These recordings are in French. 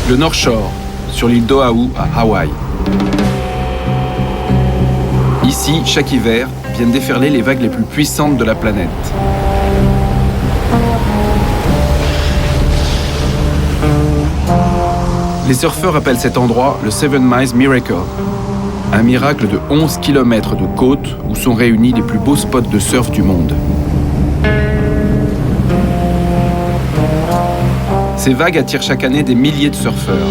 Le North Shore, sur l'île d'Oahu à Hawaï. Ici, chaque hiver, viennent déferler les vagues les plus puissantes de la planète. Les surfeurs appellent cet endroit le Seven Miles Miracle, un miracle de 11 km de côte où sont réunis les plus beaux spots de surf du monde. Ces vagues attirent chaque année des milliers de surfeurs.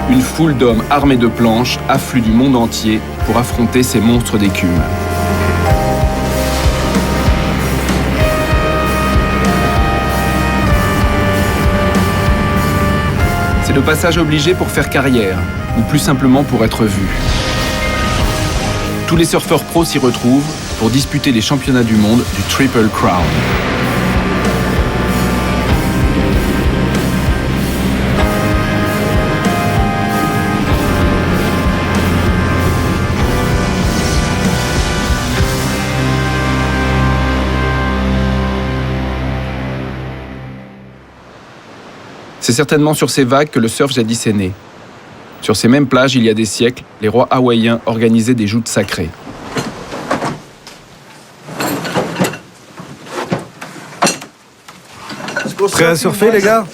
Une foule d'hommes armés de planches afflue du monde entier pour affronter ces monstres d'écume. C'est le passage obligé pour faire carrière, ou plus simplement pour être vu. Tous les surfeurs pros s'y retrouvent pour disputer les championnats du monde du Triple Crown. C'est certainement sur ces vagues que le surf jadis est né. Sur ces mêmes plages, il y a des siècles, les rois hawaïens organisaient des joutes sacrées. Prêt à surfer, les gars?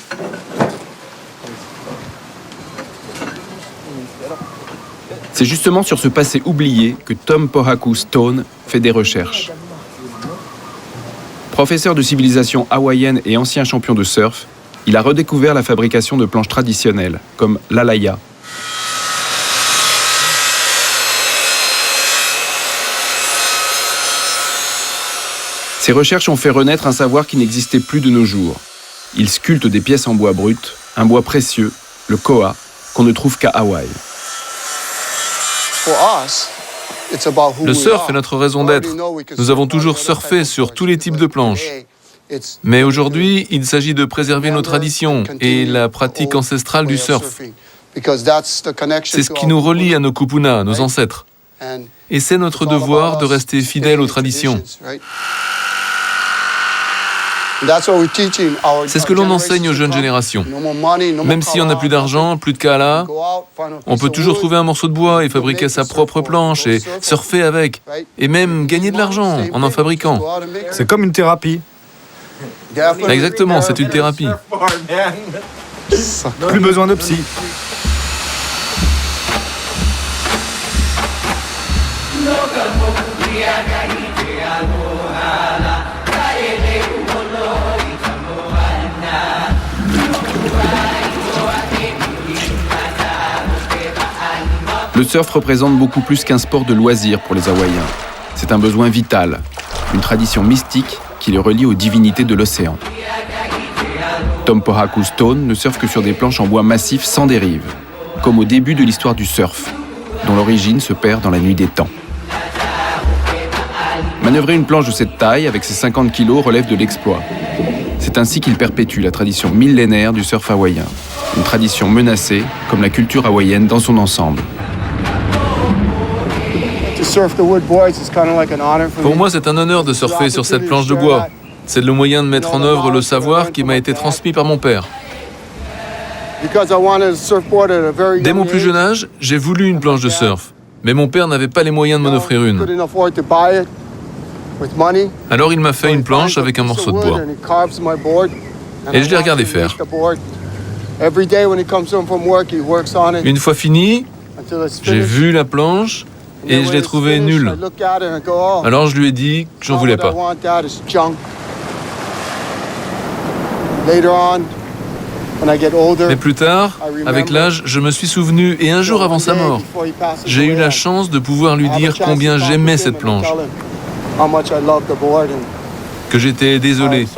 C'est justement sur ce passé oublié que Tom Pohaku Stone fait des recherches. Professeur de civilisation hawaïenne et ancien champion de surf, il a redécouvert la fabrication de planches traditionnelles, comme l'alaya. Ces recherches ont fait renaître un savoir qui n'existait plus de nos jours. Il sculpte des pièces en bois brut, un bois précieux, le koa, qu'on ne trouve qu'à Hawaï. Le surf est notre raison d'être. Nous avons toujours surfé sur tous les types de planches. Mais aujourd'hui, il s'agit de préserver nos traditions et la pratique ancestrale du surf. C'est ce qui nous relie à nos kupuna, nos ancêtres. Et c'est notre devoir de rester fidèles aux traditions. C'est ce que l'on enseigne aux jeunes générations. Même si on n'a plus d'argent, plus de kala, on peut toujours trouver un morceau de bois et fabriquer sa propre planche et surfer avec. Et même gagner de l'argent en fabriquant. C'est comme une thérapie. Exactement, c'est une thérapie. Plus besoin de psy. Le surf représente beaucoup plus qu'un sport de loisir pour les Hawaïens. C'est un besoin vital, une tradition mystique qui les relie aux divinités de l'océan. Tom Pohaku Stone ne surfe que sur des planches en bois massif sans dérive, comme au début de l'histoire du surf, dont l'origine se perd dans la nuit des temps. Manœuvrer une planche de cette taille avec ses 50 kilos relève de l'exploit. C'est ainsi qu'il perpétue la tradition millénaire du surf hawaïen, une tradition menacée comme la culture hawaïenne dans son ensemble. Pour moi, c'est un honneur de surfer sur cette planche de bois. C'est le moyen de mettre en œuvre le savoir qui m'a été transmis par mon père. Dès mon plus jeune âge, j'ai voulu une planche de surf. Mais mon père n'avait pas les moyens de m'en offrir une. Alors il m'a fait une planche avec un morceau de bois. Et je l'ai regardé faire. Une fois fini, j'ai vu la planche et je l'ai trouvée nulle. Alors je lui ai dit que j'en voulais pas. Mais plus tard, avec l'âge, je me suis souvenu, et un jour avant sa mort, j'ai eu la chance de pouvoir lui dire combien j'aimais cette planche, que j'étais désolé,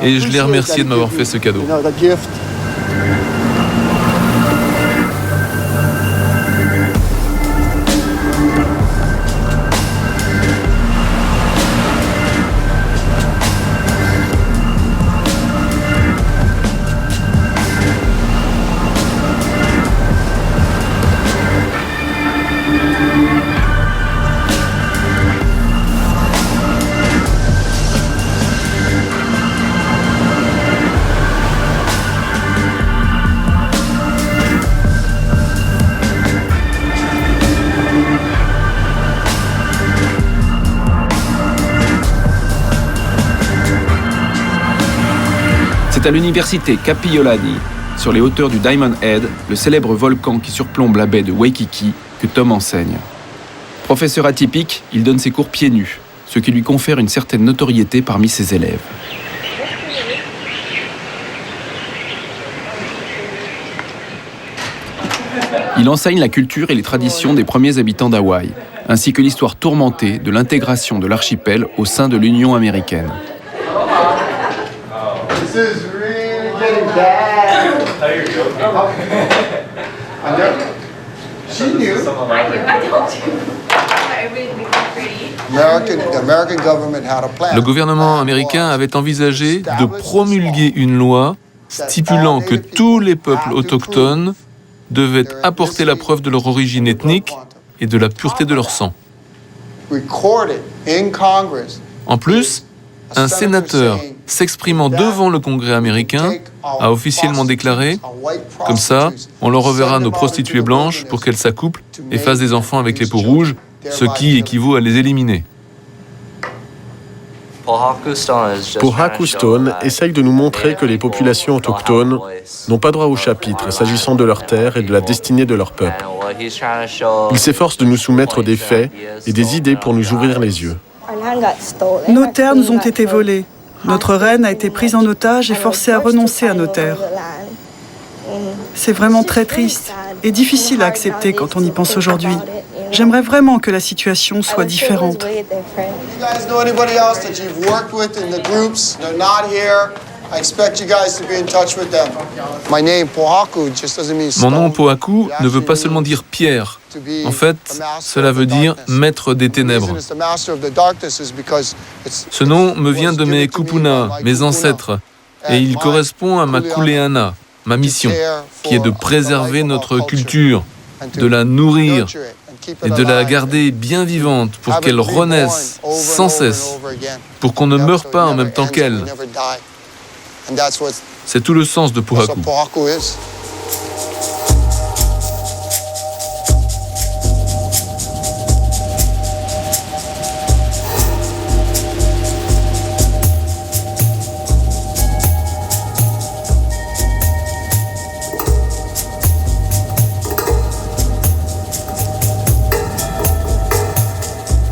et je l'ai remercié de m'avoir fait ce cadeau. C'est à l'université Kapiolani, sur les hauteurs du Diamond Head, le célèbre volcan qui surplombe la baie de Waikiki, que Tom enseigne. Professeur atypique, il donne ses cours pieds nus, ce qui lui confère une certaine notoriété parmi ses élèves. Il enseigne la culture et les traditions des premiers habitants d'Hawaï, ainsi que l'histoire tourmentée de l'intégration de l'archipel au sein de l'Union américaine. Le gouvernement américain avait envisagé de promulguer une loi stipulant que tous les peuples autochtones devaient apporter la preuve de leur origine ethnique et de la pureté de leur sang. En plus, un sénateur s'exprimant devant le Congrès américain a officiellement déclaré « Comme ça, on leur reverra nos prostituées blanches pour qu'elles s'accouplent et fassent des enfants avec les peaux rouges, ce qui équivaut à les éliminer. » Pohaku Stone essaye de nous montrer que les populations autochtones n'ont pas droit au chapitre s'agissant de leurs terres et de la destinée de leur peuple. Il s'efforce de nous soumettre des faits et des idées pour nous ouvrir les yeux. Nos terres nous ont été volées. Notre reine a été prise en otage et forcée à renoncer à nos terres. C'est vraiment très triste et difficile à accepter quand on y pense aujourd'hui. J'aimerais vraiment que la situation soit différente. Mon nom Pohaku ne veut pas seulement dire pierre. En fait, cela veut dire maître des ténèbres. Ce nom me vient de mes kupuna, mes ancêtres, et il correspond à ma kuleana, ma mission, qui est de préserver notre culture, de la nourrir et de la garder bien vivante pour qu'elle renaisse sans cesse, pour qu'on ne meure pas en même temps qu'elle. C'est tout le sens de Pohaku.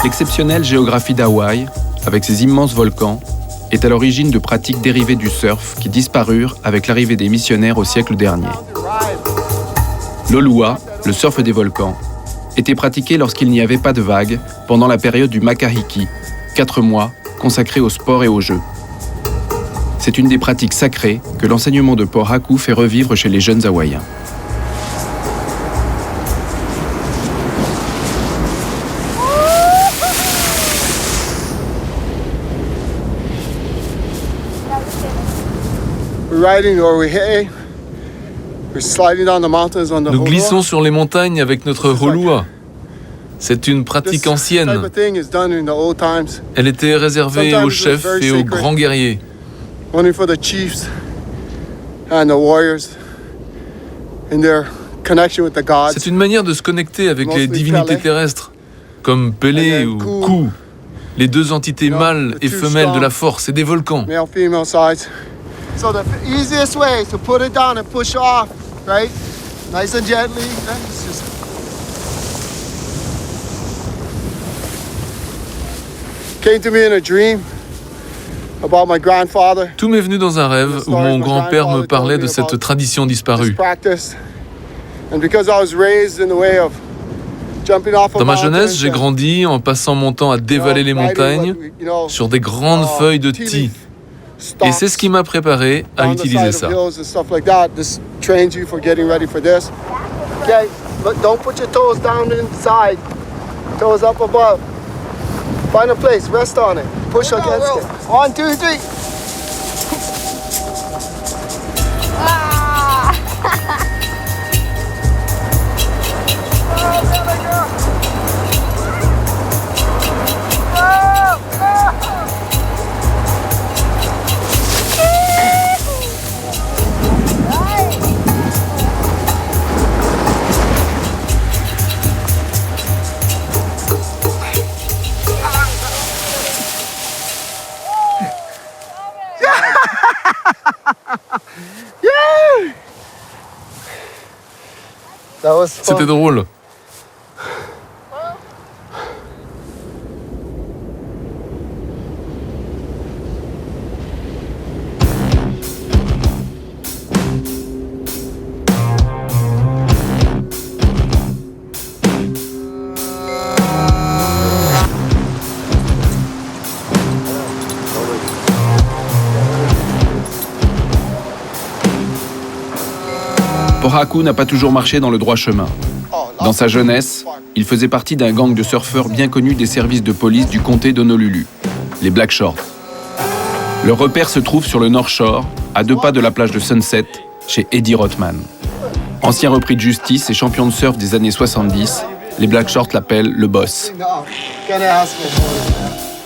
L'exceptionnelle géographie d'Hawaï, avec ses immenses volcans, est à l'origine de pratiques dérivées du surf qui disparurent avec l'arrivée des missionnaires au siècle dernier. L'olua, le surf des volcans, était pratiqué lorsqu'il n'y avait pas de vagues pendant la période du Makahiki, 4 mois consacrés au sport et aux jeux. C'est une des pratiques sacrées que l'enseignement de Pohaku fait revivre chez les jeunes Hawaïens. Nous glissons sur les montagnes avec notre holua. C'est une pratique ancienne. Elle était réservée aux chefs et aux grands guerriers. C'est une manière de se connecter avec les divinités terrestres, comme Pélé ou Ku, les deux entités mâles et femelles de la force et des volcans. So the easiest way is to put it down and push off, right? Nice and gently. Came to me in a dream about my grandfather. Tout m'est venu dans un rêve où mon grand-père me parlait de cette tradition disparue. Dans ma jeunesse, j'ai grandi en passant mon temps à dévaler les montagnes sur des grandes feuilles de ti. Et c'est ce qui m'a préparé à utiliser ça. Find a place, rest on it. Push against it. 1, 2, 3. C'était drôle. Pohaku n'a pas toujours marché dans le droit chemin. Dans sa jeunesse, il faisait partie d'un gang de surfeurs bien connu des services de police du comté d'Honolulu, les Black Shorts. Leur repère se trouve sur le North Shore, à 2 pas de la plage de Sunset, chez Eddie Rothman. Ancien repris de justice et champion de surf des années 70, les Black Shorts l'appellent le boss.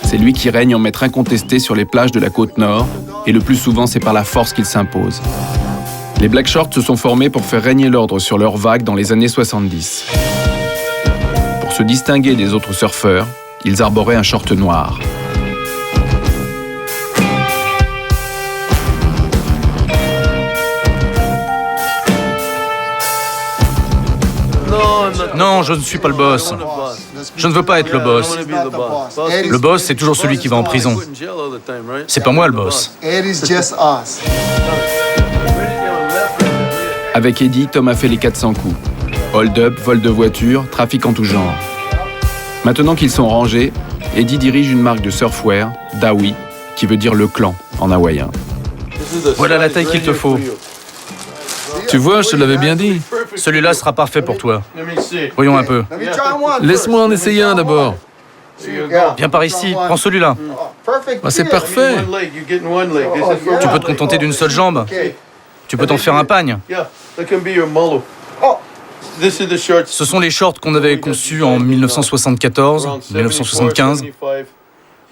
C'est lui qui règne en maître incontesté sur les plages de la côte nord, et le plus souvent c'est par la force qu'il s'impose. Les Black Shorts se sont formés pour faire régner l'ordre sur leurs vagues dans les années 70. Pour se distinguer des autres surfeurs, ils arboraient un short noir. Non, je ne suis pas le boss. Je ne veux pas être le boss. Le boss, c'est toujours celui qui va en prison. C'est pas moi le boss. Avec Eddie, Tom a fait les 400 coups. Hold-up, vol de voiture, trafic en tout genre. Maintenant qu'ils sont rangés, Eddie dirige une marque de surfwear, Dawi, qui veut dire le clan en hawaïen. Voilà la taille qu'il te faut. Tu vois, je te l'avais bien dit. Celui-là sera parfait pour toi. Voyons un peu. Laisse-moi en essayer un d'abord. Viens par ici, prends celui-là. Ah, c'est parfait. Tu peux te contenter d'une seule jambe. Tu peux t'en faire un pagne. Ce sont les shorts qu'on avait conçus en 1974, 1975.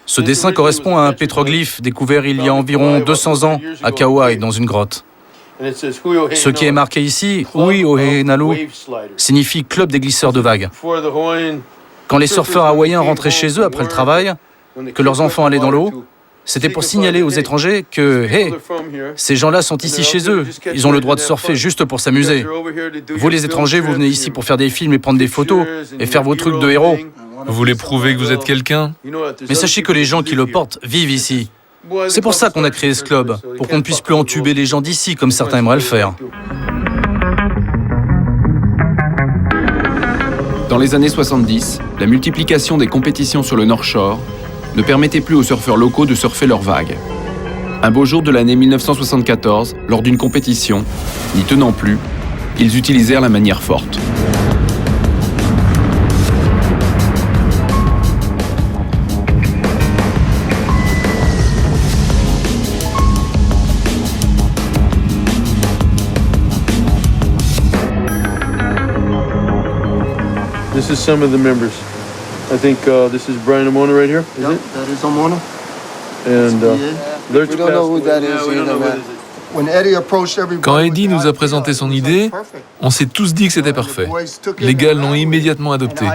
Ce dessin correspond à un pétroglyphe découvert il y a environ 200 ans à Kauai, dans une grotte. Ce qui est marqué ici, Hui Ohenalu, signifie club des glisseurs de vagues. Quand les surfeurs hawaïens rentraient chez eux après le travail, que leurs enfants allaient dans l'eau, c'était pour signaler aux étrangers que, hey, ces gens-là sont ici chez eux, ils ont le droit de surfer juste pour s'amuser. Vous les étrangers, vous venez ici pour faire des films et prendre des photos et faire vos trucs de héros. Vous voulez prouver que vous êtes quelqu'un? Mais sachez que les gens qui le portent vivent ici. C'est pour ça qu'on a créé ce club, pour qu'on ne puisse plus entuber les gens d'ici comme certains aimeraient le faire. Dans les années 70, la multiplication des compétitions sur le North Shore ne permettait plus aux surfeurs locaux de surfer leurs vagues. Un beau jour de l'année 1974, lors d'une compétition, n'y tenant plus, ils utilisèrent la manière forte. This is some of the members. I think this is Brian Amona right here. Is it? That is Amona. And we don't know who that is either, man. When Eddie approached everybody, Quand Eddie nous a présenté son idée, on s'est tous dit que c'était parfait. Les gars l'ont immédiatement adopté.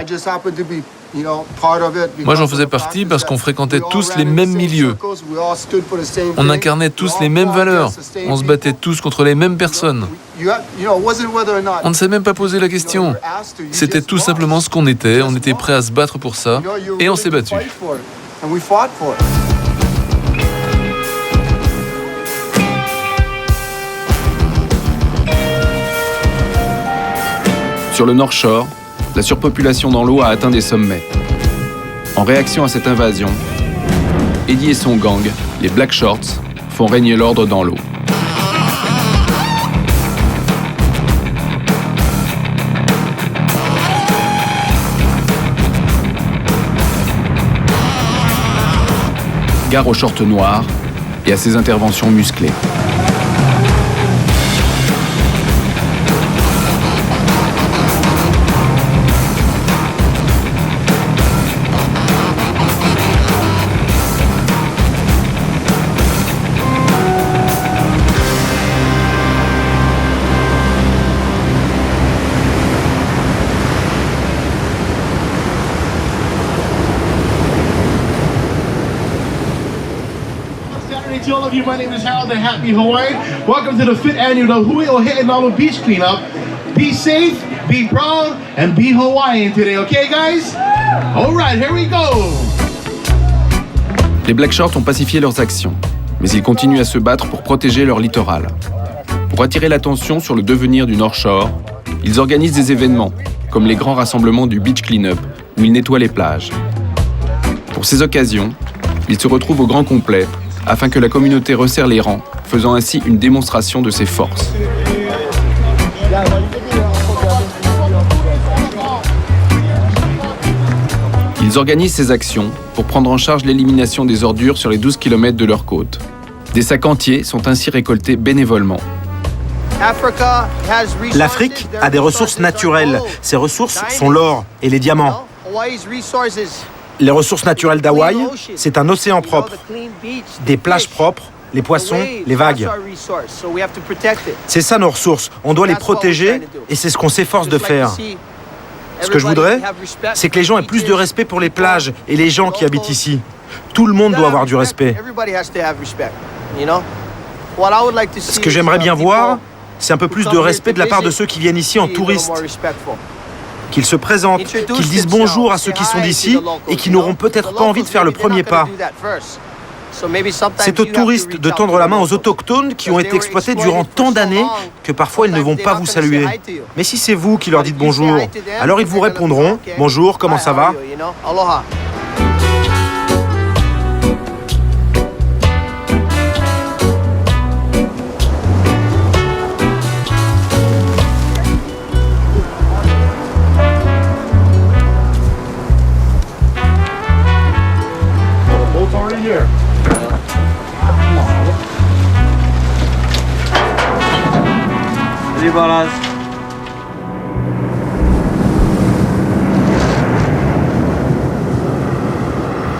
Moi, j'en faisais partie parce qu'on fréquentait tous les mêmes milieux. On incarnait tous les mêmes valeurs. On se battait tous contre les mêmes personnes. On ne s'est même pas posé la question. C'était tout simplement ce qu'on était. On était prêts à se battre pour ça. Et on s'est battus. Sur le North Shore, la surpopulation dans l'eau a atteint des sommets. En réaction à cette invasion, Eddie et son gang, les Black Shorts, font régner l'ordre dans l'eau. Gare aux shorts noirs et à ses interventions musclées. To all of you, my name is Harold the Happy Hawaiian. Welcome to the 5th annual Hui Ohenalu Beach Cleanup. Be safe be proud, and be Hawaiian today, okay, guys? All right, here we go. Les Black Shorts ont pacifié leurs actions, mais ils continuent à se battre pour protéger leur littoral. Pour attirer l'attention sur le devenir du North Shore, ils organisent des événements, comme les grands rassemblements du Beach Cleanup, où ils nettoient les plages. Pour ces occasions, ils se retrouvent au grand complet, afin que la communauté resserre les rangs, faisant ainsi une démonstration de ses forces. Ils organisent ces actions pour prendre en charge l'élimination des ordures sur les 12 km de leur côte. Des sacs entiers sont ainsi récoltés bénévolement. L'Afrique a des ressources naturelles. Ces ressources sont l'or et les diamants. Les ressources naturelles d'Hawaï, c'est un océan propre, des plages propres, les poissons, les vagues. C'est ça nos ressources. On doit les protéger et c'est ce qu'on s'efforce de faire. Ce que je voudrais, c'est que les gens aient plus de respect pour les plages et les gens qui habitent ici. Tout le monde doit avoir du respect. Ce que j'aimerais bien voir, c'est un peu plus de respect de la part de ceux qui viennent ici en touristes. Qu'ils se présentent, qu'ils disent bonjour à ceux qui sont d'ici et qui n'auront peut-être pas envie de faire le premier pas. C'est aux touristes de tendre la main aux autochtones qui ont été exploités durant tant d'années que parfois ils ne vont pas vous saluer. Mais si c'est vous qui leur dites bonjour, alors ils vous répondront « Bonjour, comment ça va ?»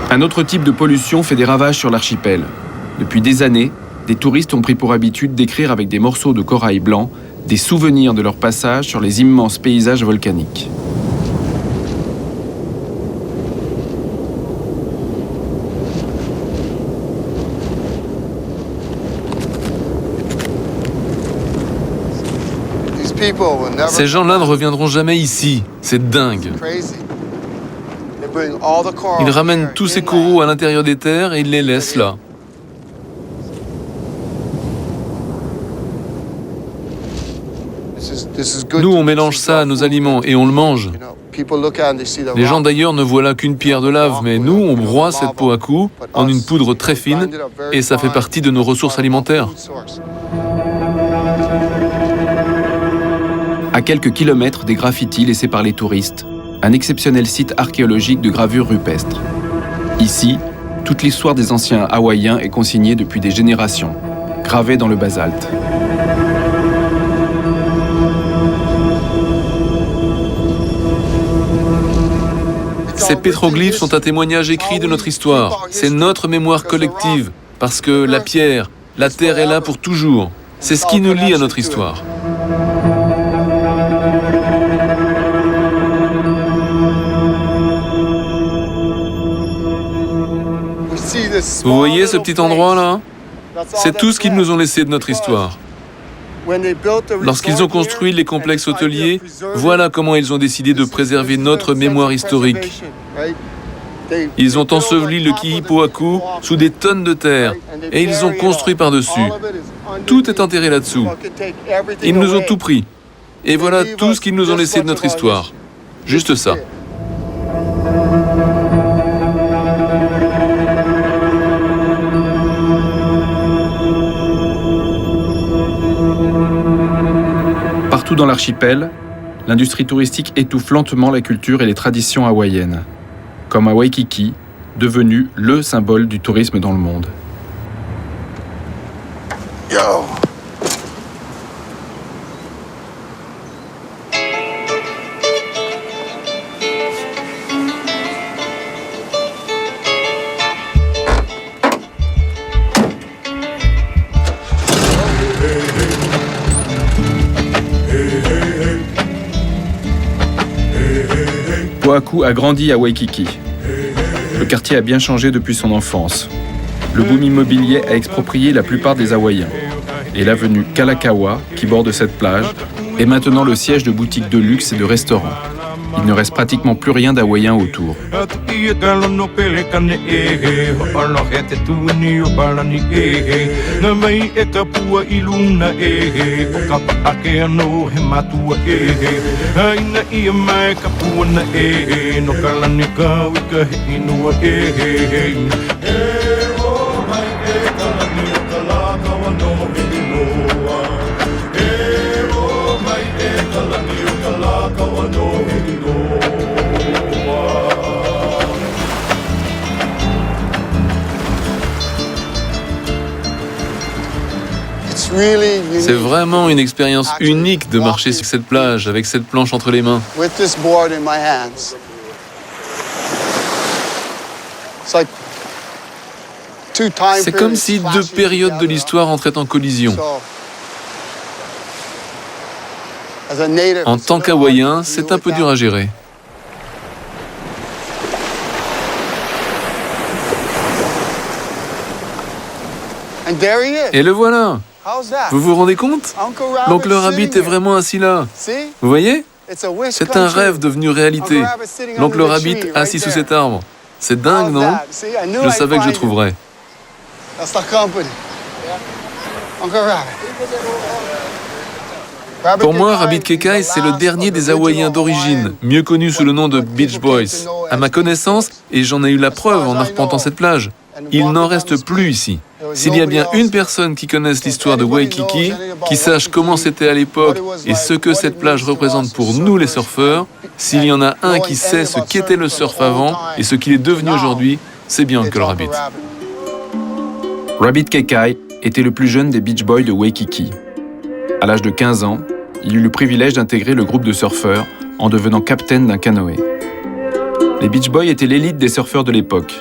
Un autre type de pollution fait des ravages sur l'archipel. Depuis des années, des touristes ont pris pour habitude d'écrire avec des morceaux de corail blanc des souvenirs de leur passage sur les immenses paysages volcaniques. Ces gens-là ne reviendront jamais ici. C'est dingue. Ils ramènent tous ces coraux à l'intérieur des terres et ils les laissent là. Nous, on mélange ça à nos aliments et on le mange. Les gens d'ailleurs ne voient là qu'une pierre de lave, mais nous, on broie cette pohaku en une poudre très fine et ça fait partie de nos ressources alimentaires. À quelques kilomètres des graffitis laissés par les touristes, un exceptionnel site archéologique de gravures rupestres. Ici, toute l'histoire des anciens Hawaïens est consignée depuis des générations, gravée dans le basalte. Ces pétroglyphes sont un témoignage écrit de notre histoire. C'est notre mémoire collective, parce que la pierre, la terre est là pour toujours. C'est ce qui nous lie à notre histoire. Vous voyez ce petit endroit là? C'est tout ce qu'ils nous ont laissé de notre histoire. Lorsqu'ils ont construit les complexes hôteliers, voilà comment ils ont décidé de préserver notre mémoire historique. Ils ont enseveli le Kihipohaku sous des tonnes de terre et ils ont construit par-dessus. Tout est enterré là-dessous. Ils nous ont tout pris. Et voilà tout ce qu'ils nous ont laissé de notre histoire. Juste ça. Partout dans l'archipel, l'industrie touristique étouffe lentement la culture et les traditions hawaïennes, comme à Waikiki, devenu le symbole du tourisme dans le monde. Yo. Pohaku a grandi à Waikiki. Le quartier a bien changé depuis son enfance. Le boom immobilier a exproprié la plupart des Hawaïens. et l'avenue Kalakaua, qui borde cette plage, est maintenant le siège de boutiques de luxe et de restaurants. Il ne reste pratiquement plus rien d'hawaïen autour. C'est vraiment une expérience unique de marcher sur cette plage avec cette planche entre les mains. C'est comme si deux périodes de l'histoire entraient en collision. En tant qu'Hawaïen, c'est un peu dur à gérer. Et le voilà! Vous vous rendez compte? L'oncle Rabbit est vraiment assis là. Vous voyez? C'est un rêve devenu réalité. L'oncle Rabbit assis sous cet arbre. C'est dingue, non? Je savais que je trouverais. Pour moi, Rabbit Kekai, c'est le dernier des Hawaïens d'origine, mieux connu sous le nom de Beach Boys. À ma connaissance, et j'en ai eu la preuve en arpentant cette plage, il n'en reste plus ici. S'il y a bien une personne qui connaisse l'histoire de Waikiki, qui sache comment c'était à l'époque et ce que cette plage représente pour nous les surfeurs, s'il y en a un qui sait ce qu'était le surf avant et ce qu'il est devenu aujourd'hui, c'est bien Uncle Rabbit. Rabbit Kekai était le plus jeune des Beach Boys de Waikiki. À l'âge de 15 ans, il eut le privilège d'intégrer le groupe de surfeurs en devenant capitaine d'un canoë. Les Beach Boys étaient l'élite des surfeurs de l'époque.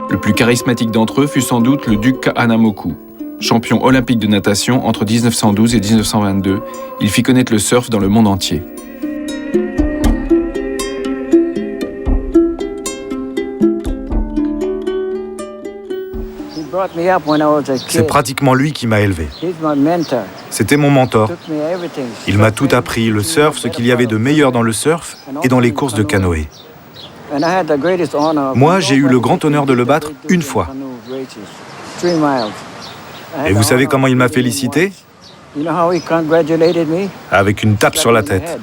Le plus charismatique d'entre eux fut sans doute le Duke Kahanamoku. Champion olympique de natation entre 1912 et 1922, il fit connaître le surf dans le monde entier. C'est pratiquement lui qui m'a élevé. C'était mon mentor. Il m'a tout appris, le surf, ce qu'il y avait de meilleur dans le surf et dans les courses de canoë. Moi, j'ai eu le grand honneur de le battre une fois. Et vous savez comment il m'a félicité? Avec une tape sur la tête.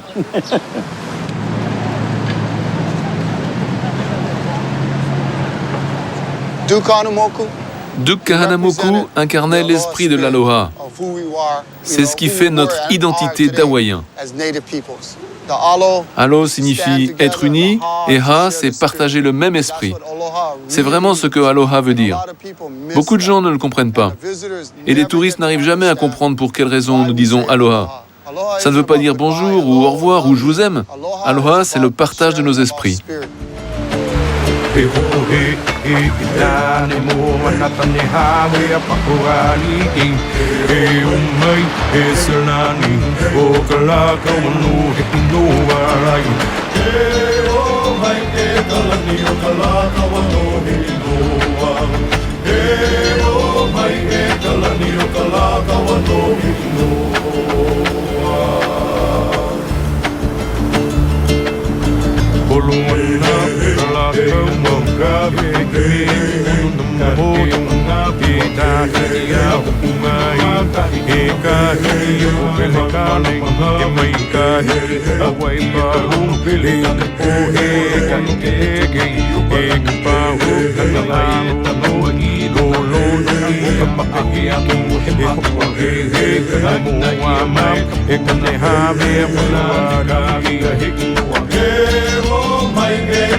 Duke Kahanamoku incarnait l'esprit de l'Aloha. C'est ce qui fait notre identité d'Hawaïen. Alo signifie être uni et Ha, c'est partager le même esprit. C'est vraiment ce que Aloha veut dire. Beaucoup de gens ne le comprennent pas. Et les touristes n'arrivent jamais à comprendre pour quelles raisons nous disons Aloha. Ça ne veut pas dire bonjour ou au revoir ou je vous aime. Aloha, c'est le partage de nos esprits.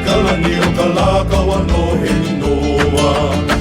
Kalani o kalaka wano he noa.